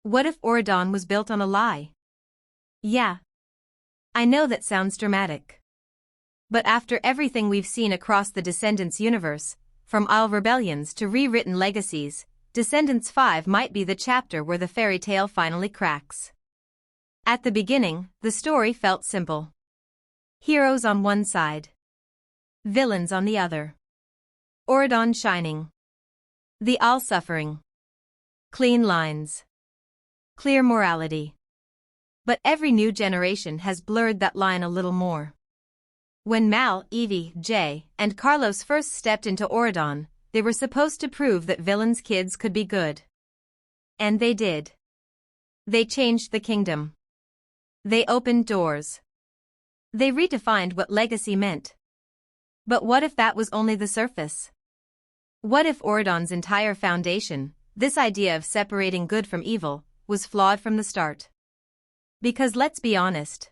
What if Auradon was built on a lie? Yeah. I know that sounds dramatic. But after everything we've seen across the Descendants universe, from Isle rebellions to rewritten legacies, Descendants 5 might be the chapter where the fairy tale finally cracks. At the beginning, the story felt simple. Heroes on one side. Villains on the other. Auradon shining. The Isle suffering. Clean lines. Clear morality. But every new generation has blurred that line a little more. When Mal, Evie, Jay, and Carlos first stepped into Auradon, they were supposed to prove that villains' kids could be good. And they did. They changed the kingdom. They opened doors. They redefined what legacy meant. But what if that was only the surface? What if Auradon's entire foundation, this idea of separating good from evil, was flawed from the start? Because let's be honest.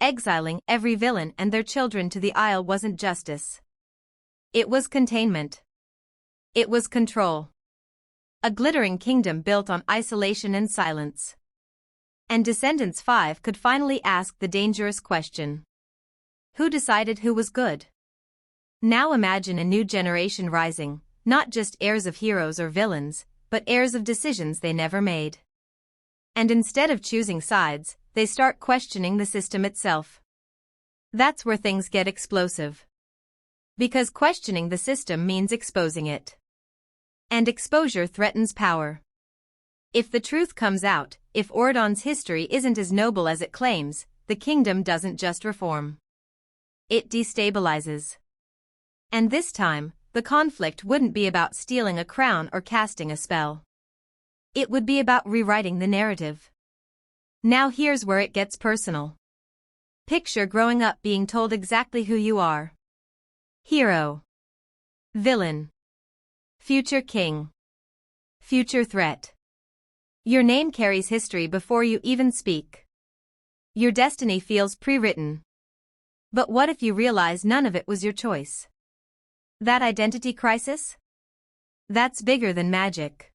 Exiling every villain and their children to the Isle wasn't justice. It was containment. It was control. A glittering kingdom built on isolation and silence. And Descendants 5 could finally ask the dangerous question. Who decided who was good? Now imagine a new generation rising, not just heirs of heroes or villains, but heirs of decisions they never made. And instead of choosing sides, they start questioning the system itself. That's where things get explosive. Because questioning the system means exposing it. And exposure threatens power. If the truth comes out, if Auradon's history isn't as noble as it claims, the kingdom doesn't just reform. It destabilizes. And this time, the conflict wouldn't be about stealing a crown or casting a spell. It would be about rewriting the narrative. Now here's where it gets personal. Picture growing up being told exactly who you are. Hero. Villain. Future king. Future threat. Your name carries history before you even speak. Your destiny feels pre-written. But what if you realize none of it was your choice? That identity crisis? That's bigger than magic.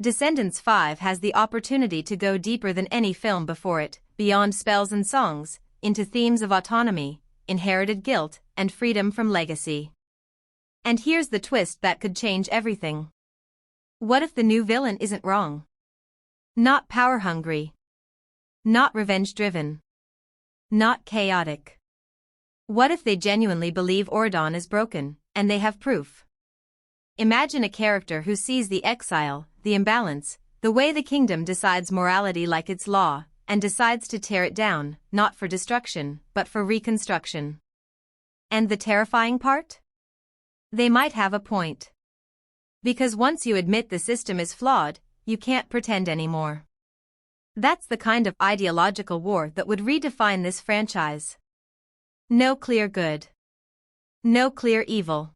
Descendants 5 has the opportunity to go deeper than any film before it, beyond spells and songs, into themes of autonomy, inherited guilt, and freedom from legacy. And here's the twist that could change everything. What if the new villain isn't wrong? Not power-hungry. Not revenge-driven. Not chaotic. What if they genuinely believe Auradon is broken, and they have proof? Imagine a character who sees the exile, the imbalance, the way the kingdom decides morality like it's law, and decides to tear it down, not for destruction, but for reconstruction. And the terrifying part? They might have a point. Because once you admit the system is flawed, you can't pretend anymore. That's the kind of ideological war that would redefine this franchise. No clear good. No clear evil.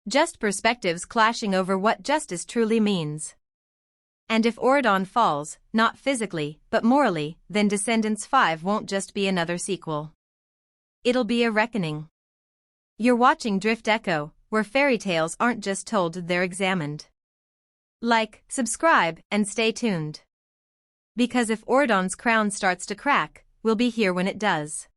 Just perspectives clashing over what justice truly means. And if Auradon falls, not physically, but morally, then Descendants 5 won't just be another sequel. It'll be a reckoning. You're watching DriftEcho, where fairy tales aren't just told, they're examined. Like, subscribe, and stay tuned. Because if Auradon's crown starts to crack, we'll be here when it does.